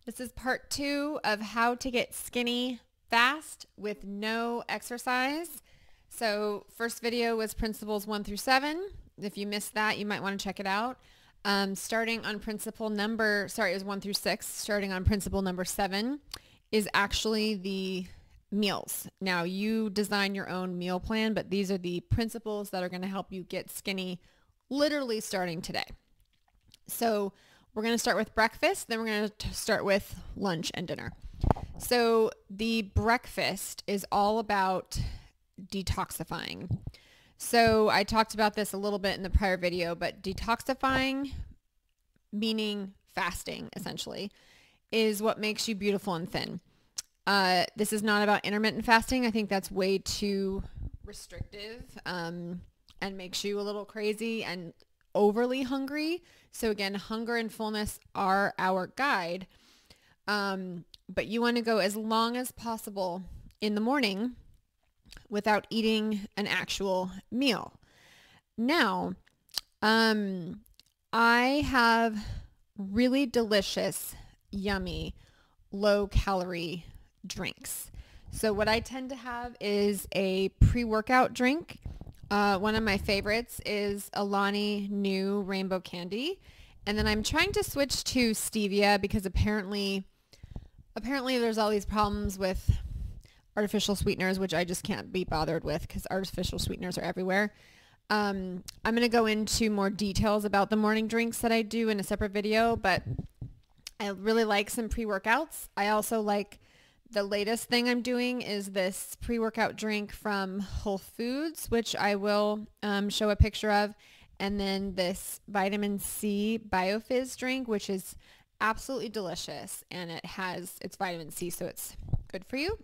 This is part 2 of how to get skinny fast with no exercise. So first video was principles 1 through 7. If you missed that, you might want to check it out. Starting on principle number, sorry, it was 1 through 6. Starting on principle number 7 is actually the meals. Now you design your own meal plan, but these are the principles that are going to help you get skinny literally starting today. So we're going to start with breakfast, then we're going to start with lunch and dinner. So the breakfast is all about detoxifying. So I talked about this a little bit in the prior video, but detoxifying, meaning fasting essentially, is what makes you beautiful and thin. This is not about intermittent fasting. I think that's way too restrictive and makes you a little crazy and overly hungry. So again, hunger and fullness are our guide. But you want to go as long as possible in the morning without eating an actual meal. Now, I have really delicious, yummy, low calorie drinks. So what I tend to have is a pre-workout drink. One of my favorites is Alani Nu Rainbow Candy. And then I'm trying to switch to stevia because apparently there's all these problems with artificial sweeteners, which I just can't be bothered with because artificial sweeteners are everywhere. I'm going to go into more details about the morning drinks that I do in a separate video, but I really like some pre-workouts. I also like the latest thing I'm doing is this pre-workout drink from Whole Foods, which I will show a picture of. And then this vitamin C BioFizz drink, which is absolutely delicious. And it's vitamin C, so it's good for you.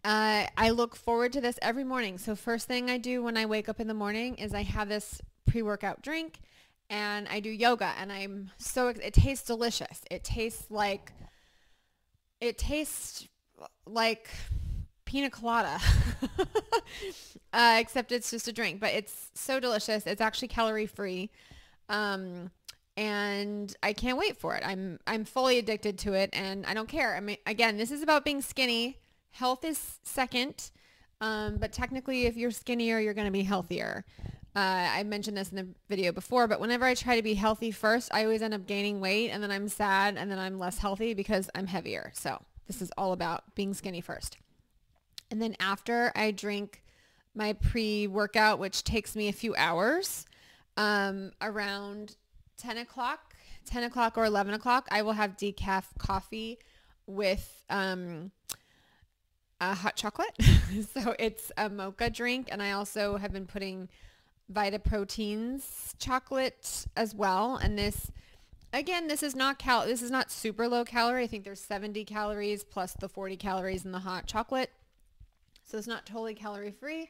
I look forward to this every morning. So first thing I do when I wake up in the morning is I have this pre-workout drink and I do yoga. And it tastes delicious. It tastes like pina colada, except it's just a drink, but it's so delicious. It's actually calorie free. And I can't wait for it. I'm fully addicted to it and I don't care. I mean, again, this is about being skinny. Health is second. But technically if you're skinnier, you're going to be healthier. I mentioned this in the video before, but whenever I try to be healthy first, I always end up gaining weight and then I'm sad and then I'm less healthy because I'm heavier. So this is all about being skinny first. And then after I drink my pre-workout, which takes me a few hours, around 10 o'clock or 11 o'clock, I will have decaf coffee with hot chocolate. So it's a mocha drink. And I also have been putting Vita Proteins chocolate as well. And this is not super low calorie. I think there's 70 calories plus the 40 calories in the hot chocolate. So it's not totally calorie free,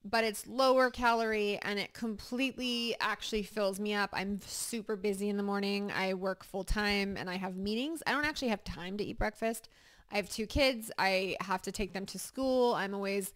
but it's lower calorie and it completely actually fills me up. I'm super busy in the morning. I work full time and I have meetings. I don't actually have time to eat breakfast. I have 2 kids. I have to take them to school. I'm always,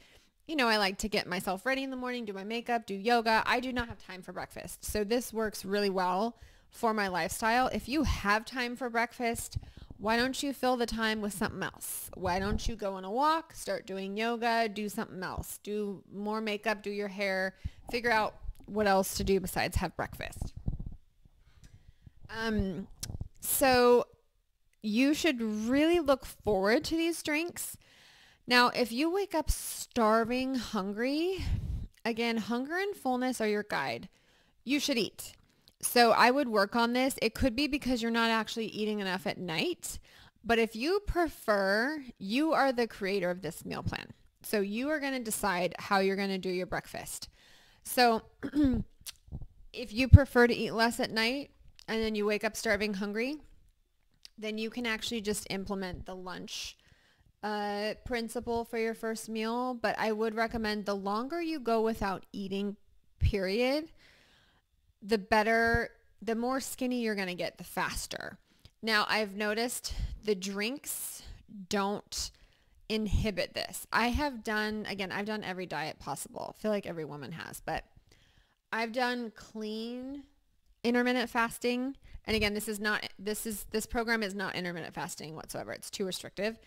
I like to get myself ready in the morning, do my makeup, do yoga. I do not have time for breakfast. So this works really well for my lifestyle. If you have time for breakfast, why don't you fill the time with something else? Why don't you go on a walk, start doing yoga, do something else, do more makeup, do your hair, figure out what else to do besides have breakfast. So you should really look forward to these drinks. Now, if you wake up starving, hungry, again, hunger and fullness are your guide. You should eat. So I would work on this. It could be because you're not actually eating enough at night, but if you prefer, you are the creator of this meal plan. So you are going to decide how you're going to do your breakfast. So if you prefer to eat less at night and then you wake up starving, hungry, then you can actually just implement the lunch principle for your first meal. But I would recommend the longer you go without eating, period, the better, the more skinny you're going to get, the faster. Now, I've noticed the drinks don't inhibit this. I've done every diet possible. I feel like every woman has, but I've done clean intermittent fasting And again, this program is not intermittent fasting whatsoever. It's too restrictive.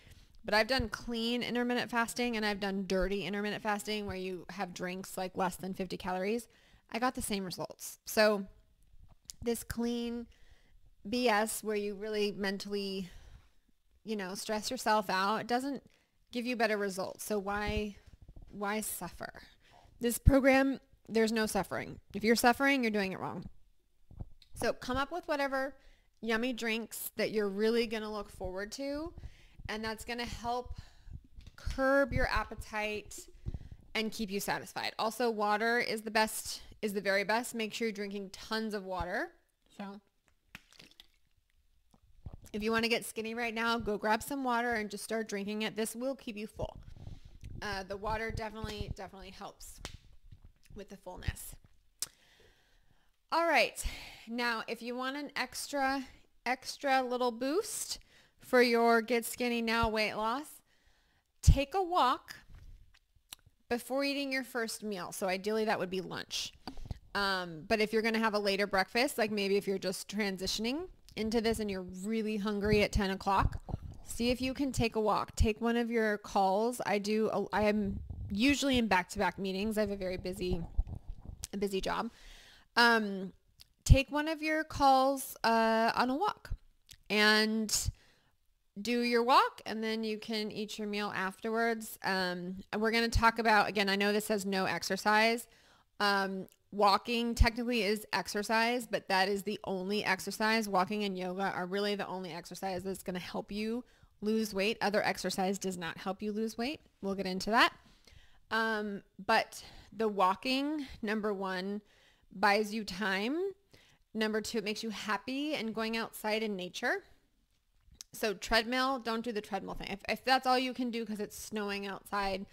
But I've done clean intermittent fasting and I've done dirty intermittent fasting where you have drinks like less than 50 calories. I got the same results. So this clean BS where you really mentally, stress yourself out, it doesn't give you better results. So why suffer? This program, there's no suffering. If you're suffering, you're doing it wrong. So come up with whatever yummy drinks that you're really going to look forward to, and that's going to help curb your appetite and keep you satisfied. Also, water is the very best. Make sure you're drinking tons of water. So if you want to get skinny right now, go grab some water and just start drinking it. This will keep you full. The water definitely helps with the fullness. All right. Now, if you want an extra little boost for your Get Skinny Now weight loss, take a walk before eating your first meal. So ideally that would be lunch. But if you're going to have a later breakfast, like maybe if you're just transitioning into this and you're really hungry at 10 o'clock, see if you can take a walk. Take one of your calls. I am usually in back-to-back meetings. I have a very busy job. Take one of your calls on a walk and do your walk, and then you can eat your meal afterwards. We're going to talk about, again, I know this says no exercise. Walking technically is exercise, but that is the only exercise. Walking and yoga are really the only exercise that's going to help you lose weight. Other exercise does not help you lose weight. We'll get into that. But the walking, number one, buys you time. Number two, it makes you happy and going outside in nature. So treadmill, don't do the treadmill thing. If that's all you can do because it's snowing outside,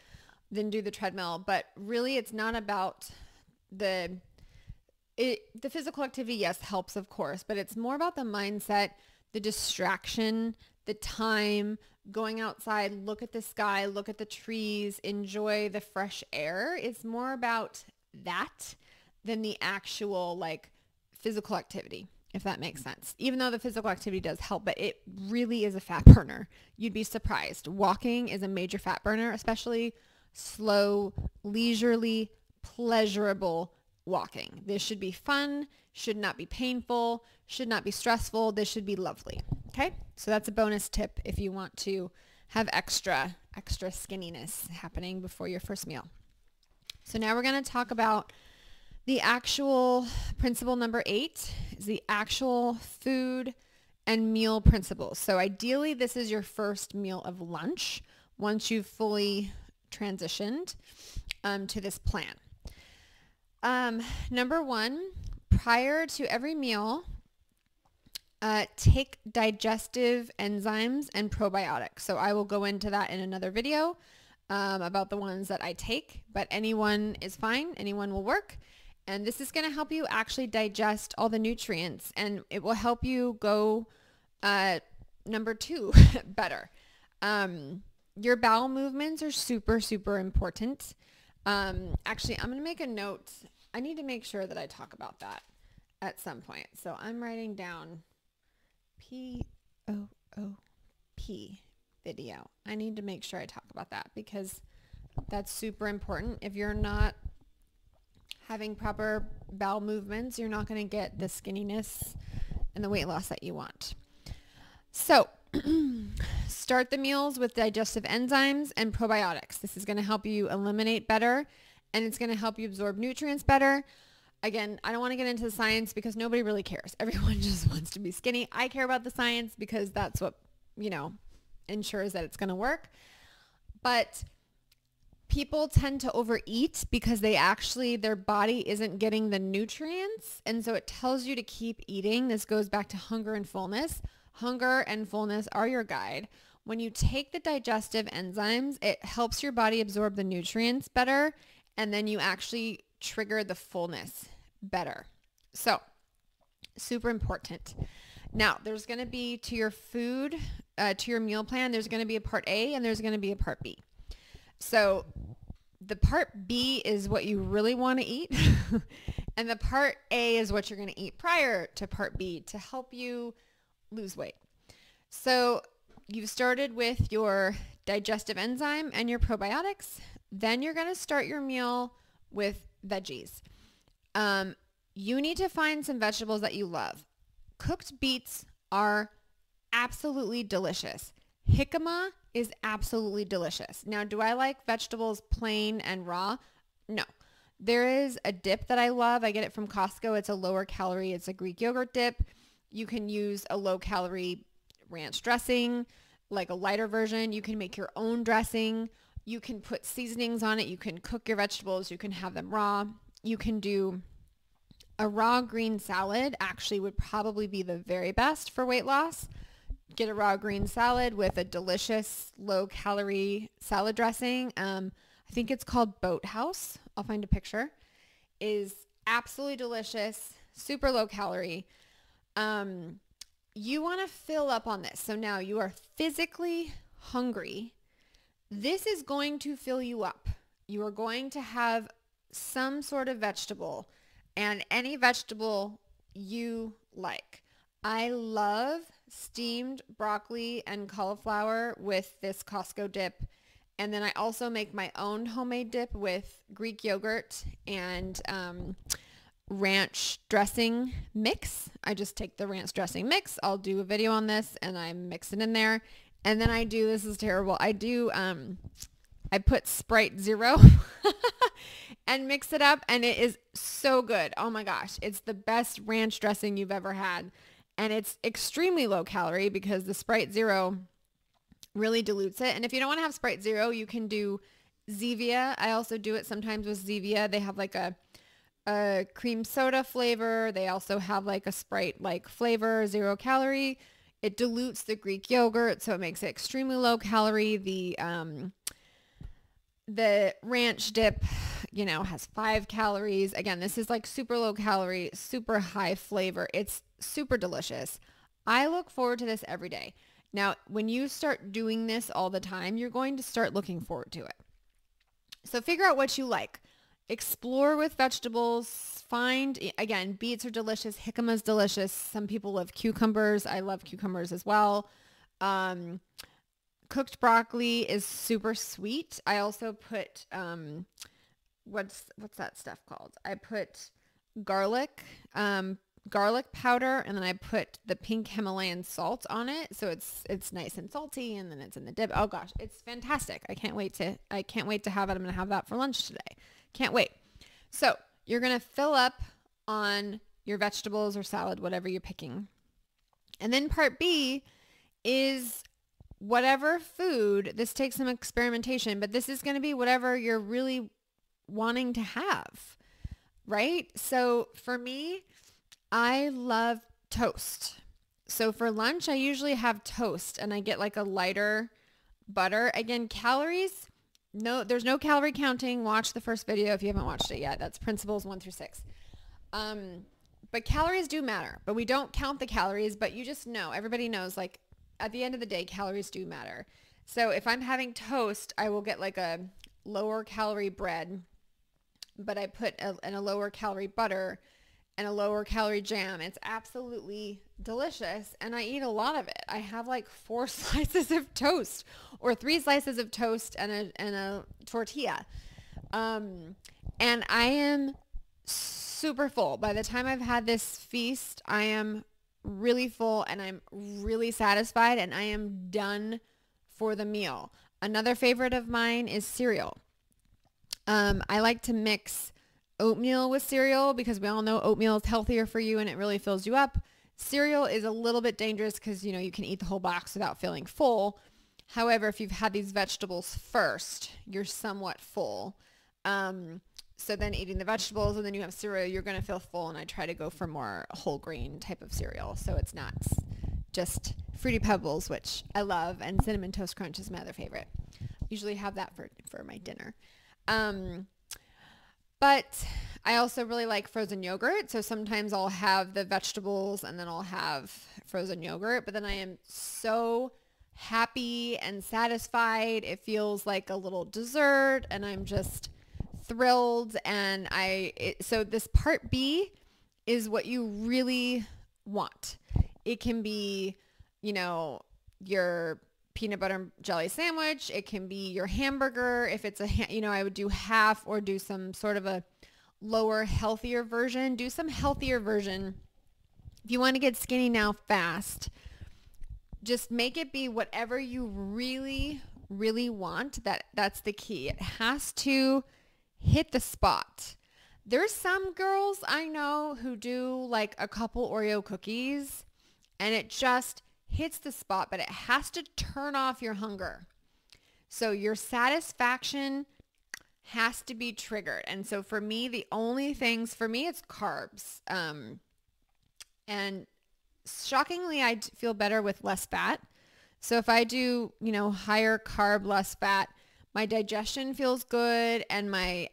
then do the treadmill. But really, it's not about the physical activity. Yes, helps, of course, but it's more about the mindset, the distraction, the time, going outside, look at the sky, look at the trees, enjoy the fresh air. It's more about that than the actual physical activity, if that makes sense. Even though the physical activity does help, but it really is a fat burner. You'd be surprised. Walking is a major fat burner, especially slow, leisurely, pleasurable walking. This should be fun, should not be painful, should not be stressful. This should be lovely. Okay? So that's a bonus tip if you want to have extra skinniness happening before your first meal. So now we're going to talk about the actual principle number 8 is the actual food and meal principles. So ideally, this is your first meal of lunch once you've fully transitioned to this plan. Number 1, prior to every meal, take digestive enzymes and probiotics. So I will go into that in another video about the ones that I take, but anyone is fine. Anyone will work. And this is going to help you actually digest all the nutrients, and it will help you go number 2 better. Your bowel movements are super, super important. Actually, I'm going to make a note. I need to make sure that I talk about that at some point. So I'm writing down POOP video. I need to make sure I talk about that because that's super important. If you're not having proper bowel movements, you're not going to get the skinniness and the weight loss that you want. So start the meals with digestive enzymes and probiotics. This is going to help you eliminate better, and it's going to help you absorb nutrients better. Again, I don't want to get into the science because nobody really cares. Everyone just wants to be skinny. I care about the science because that's what, ensures that it's going to work. But people tend to overeat because their body isn't getting the nutrients. And so it tells you to keep eating. This goes back to hunger and fullness. Hunger and fullness are your guide. When you take the digestive enzymes, it helps your body absorb the nutrients better. And then you actually trigger the fullness better. So super important. Now there's going to be to your food, to your meal plan, there's going to be a part A and there's going to be a part B. So the part B is what you really want to eat. And the part A is what you're going to eat prior to part B to help you lose weight. So you've started with your digestive enzyme and your probiotics. Then you're going to start your meal with veggies. You need to find some vegetables that you love. Cooked beets are absolutely delicious. Jicama is absolutely delicious. Now, do I like vegetables plain and raw? No. There is a dip that I love. I get it from Costco. It's a lower calorie. It's a Greek yogurt dip. You can use a low calorie ranch dressing, like a lighter version. You can make your own dressing. You can put seasonings on it. You can cook your vegetables. You can have them raw. You can do a raw green salad. Actually would probably be the very best for weight loss. Get a raw green salad with a delicious low calorie salad dressing. I think it's called Boathouse. I'll find a picture. Is absolutely delicious, super low calorie. You want to fill up on this. So now you are physically hungry. This is going to fill you up. You are going to have some sort of vegetable, and any vegetable you like. I love steamed broccoli and cauliflower with this Costco dip. And then I also make my own homemade dip with Greek yogurt and ranch dressing mix. I just take the ranch dressing mix. I'll do a video on this and I mix it in there. And then I do, this is terrible, I put Sprite Zero and mix it up, and it is so good. Oh my gosh. It's the best ranch dressing you've ever had. And it's extremely low calorie because the Sprite Zero really dilutes it. And if you don't want to have Sprite Zero, you can do Zevia. I also do it sometimes with Zevia. They have like a cream soda flavor. They also have like a Sprite like flavor, 0 calorie. It dilutes the Greek yogurt, so it makes it extremely low calorie. The ranch dip, you know, has 5 calories. Again, this is like super low calorie, super high flavor. It's super delicious. I look forward to this every day. Now, when you start doing this all the time, you're going to start looking forward to it. So figure out what you like. Explore with vegetables. Find, again, beets are delicious. Jicama is delicious. Some people love cucumbers. I love cucumbers as well. Cooked broccoli is super sweet. I also put, what's that stuff called? I put garlic powder, and then I put the pink Himalayan salt on it. So it's nice and salty, and then it's in the dip. Oh gosh, it's fantastic. I can't wait to have it. I'm going to have that for lunch today. Can't wait. So you're going to fill up on your vegetables or salad, whatever you're picking. And then part B is whatever food, this takes some experimentation, but this is going to be whatever you're really wanting to have, right? So for me, I love toast. So for lunch, I usually have toast, and I get like a lighter butter. Again, calories, no, there's no calorie counting. Watch the first video if you haven't watched it yet. That's principles 1 through 6. But calories do matter, but we don't count the calories, but you just know, everybody knows, like at the end of the day, calories do matter. So if I'm having toast, I will get like a lower calorie bread, but I put in a lower calorie butter and a lower calorie jam. It's absolutely delicious, and I eat a lot of it. I have like 4 slices of toast, or 3 slices of toast and a tortilla. And I am super full. By the time I've had this feast, I am really full, and I'm really satisfied, and I am done for the meal. Another favorite of mine is cereal. I like to mix oatmeal with cereal because we all know oatmeal is healthier for you and it really fills you up. Cereal is a little bit dangerous because, you know, you can eat the whole box without feeling full. However, if you've had these vegetables first, you're somewhat full. So then eating the vegetables and then you have cereal, you're going to feel full. And I try to go for more whole grain type of cereal. So it's not just Fruity Pebbles, which I love, and Cinnamon Toast Crunch is my other favorite. Usually have that for my dinner. But I also really like frozen yogurt. So sometimes I'll have the vegetables and then I'll have frozen yogurt. But then I am so happy and satisfied. It feels like a little dessert, and I'm just thrilled. And so this part B is what you really want. It can be, you know, your peanut butter and jelly sandwich. It can be your hamburger. If it's I would do half or do some sort of a lower, healthier version. Do some healthier version. If you want to get skinny now fast, just make it be whatever you really, really want. That's the key. It has to hit the spot. There's some girls I know who do like a couple Oreo cookies and it just hits the spot, but it has to turn off your hunger. So your satisfaction has to be triggered. And so for me, the only things for me, it's carbs. And shockingly, I feel better with less fat. So if I do, higher carb, less fat, my digestion feels good and my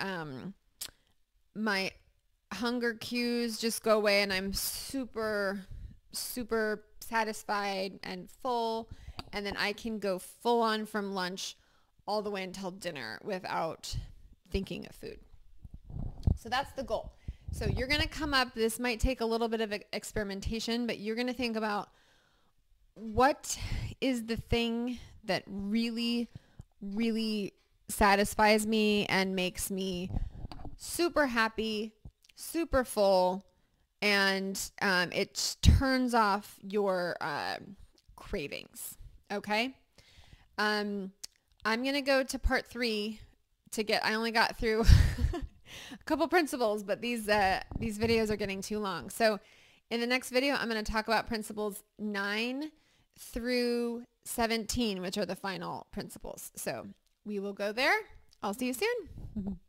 hunger cues just go away and I'm super, super satisfied and full. And then I can go full on from lunch all the way until dinner without thinking of food. So that's the goal. So you're going to come up, this might take a little bit of experimentation, but you're going to think about what is the thing that really, really satisfies me and makes me super happy, super full, and it turns off your cravings. Okay. I'm going to go to part 3 I only got through a couple principles, but these videos are getting too long. So in the next video, I'm going to talk about principles 9 through 17, which are the final principles. So we will go there. I'll see you soon.